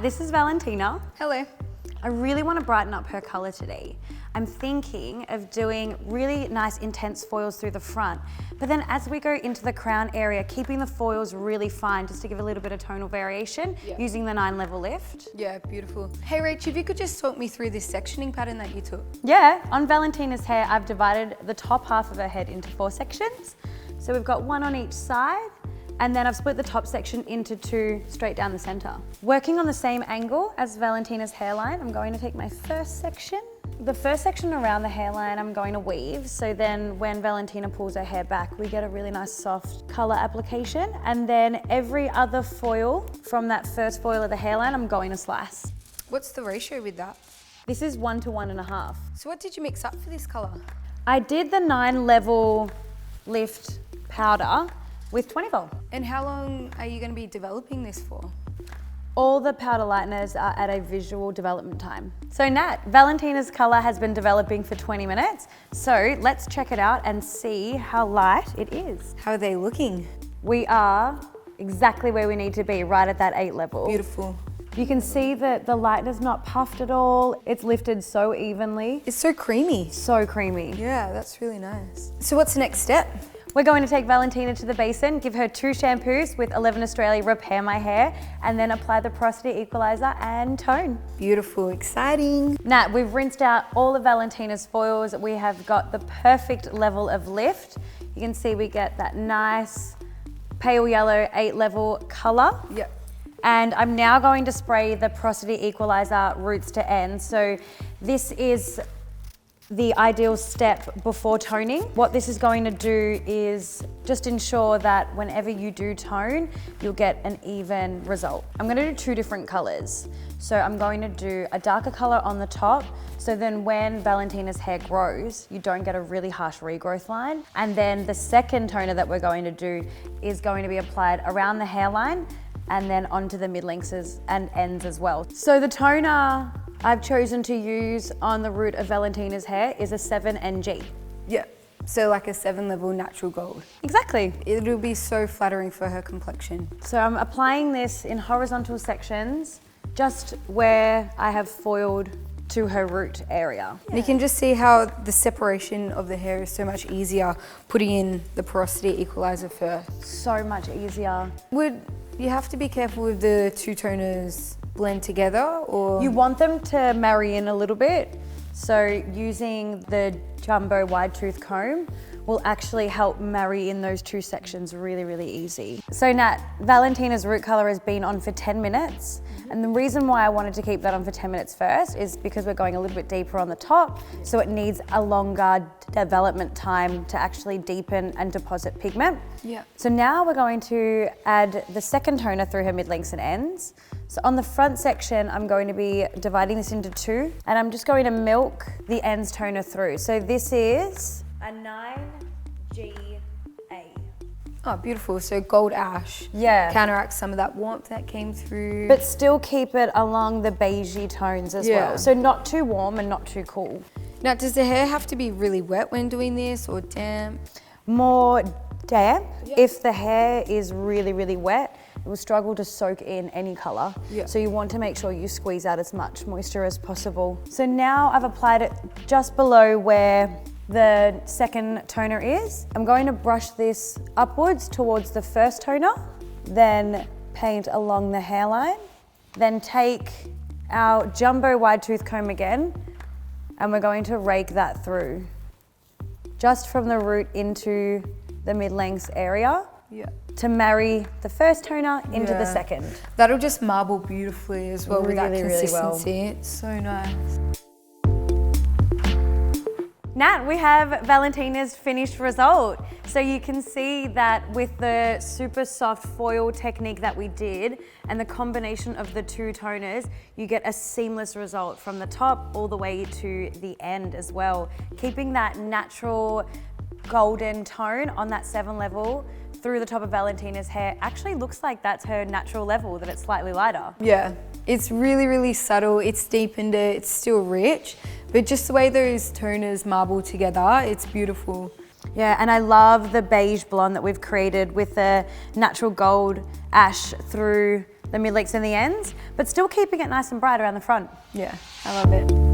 this is Valentina. Hello. I really want to brighten up her color today. I'm thinking of doing really nice intense foils through the front, but then as we go into the crown area, keeping the foils really fine just to give a little bit of tonal variation using the 9-level lift. Yeah, beautiful. Hey Rach, if you could just talk me through this sectioning pattern that you took. Yeah, on Valentina's hair, I've divided the top half of her head into 4 sections. So we've got 1 on each side, and then I've split the top section into 2 straight down the center. Working on the same angle as Valentina's hairline, I'm going to take my first section. The first section around the hairline I'm going to weave, so then when Valentina pulls her hair back, we get a really nice soft color application. And then every other foil from that first foil of the hairline, I'm going to slice. What's the ratio with that? This is 1 to 1.5. So what did you mix up for this color? I did the 9-level lift powder with 20 And how long are you going to be developing this for? All the powder lighteners are at a visual development time. So Nat, Valentina's color has been developing for 20 minutes. So let's check it out and see how light it is. How are they looking? We are exactly where we need to be, right at that 8 level. Beautiful. You can see that the lightener's not puffed at all. It's lifted so evenly. It's so creamy. So creamy. Yeah, that's really nice. So what's the next step? We're going to take Valentina to the basin, give her 2 shampoos with 11 Australia Repair My Hair, and then apply the porosity equalizer and tone. Beautiful, exciting. Nat, we've rinsed out all of Valentina's foils. We have got the perfect level of lift. You can see we get that nice pale yellow 8-level color. Yep. And I'm now going to spray the porosity equalizer roots to ends. So this is the ideal step before toning. What this is going to do is just ensure that whenever you do tone, you'll get an even result. I'm going to do 2 different colors. So I'm going to do a darker color on the top, so then when Valentina's hair grows, you don't get a really harsh regrowth line. And then the second toner that we're going to do is going to be applied around the hairline and then onto the mid-lengths and ends as well. So the toner I've chosen to use on the root of Valentina's hair is a 7NG. Yeah, so like a 7-level natural gold. Exactly. It'll be so flattering for her complexion. So I'm applying this in horizontal sections, just where I have foiled to her root area. Yeah. You can just see how the separation of the hair is so much easier putting in the porosity equalizer first. So much easier. Would you have to be careful with the 2 toners blend together, or? You want them to marry in a little bit. So using the jumbo wide tooth comb will actually help marry in those 2 sections really, really easy. So Nat, Valentina's root color has been on for 10 minutes. And the reason why I wanted to keep that on for 10 minutes first is because we're going a little bit deeper on the top, so it needs a longer development time to actually deepen and deposit pigment. Yeah. So now we're going to add the second toner through her mid-lengths and ends. So on the front section, I'm going to be dividing this into 2, and I'm just going to milk the ends toner through. So this is a 9GA. Oh, beautiful. So gold ash. Yeah. Counteracts some of that warmth that came through. But still keep it along the beigey tones as well. So not too warm and not too cool. Now, does the hair have to be really wet when doing this, or damp? More damp. Yeah. If the hair is really, really wet, it will struggle to soak in any color. Yeah. So you want to make sure you squeeze out as much moisture as possible. So now I've applied it just below where the second toner is. I'm going to brush this upwards towards the first toner, then paint along the hairline, then take our jumbo wide tooth comb again, and we're going to rake that through, just from the root into the mid-lengths area. Yeah. To marry the first toner into the second. That'll just marble beautifully as well, with that consistency. Really well. It's so nice. Nat, we have Valentina's finished result. So you can see that with the super soft foil technique that we did and the combination of the 2 toners, you get a seamless result from the top all the way to the end as well. Keeping that natural golden tone on that 7 level through the top of Valentina's hair actually looks like that's her natural level, that it's slightly lighter. Yeah, it's really, really subtle. It's deepened it, it's still rich, but just the way those toners marble together, it's beautiful. Yeah, and I love the beige blonde that we've created with the natural gold ash through the mid-leaks and the ends, but still keeping it nice and bright around the front. Yeah, I love it.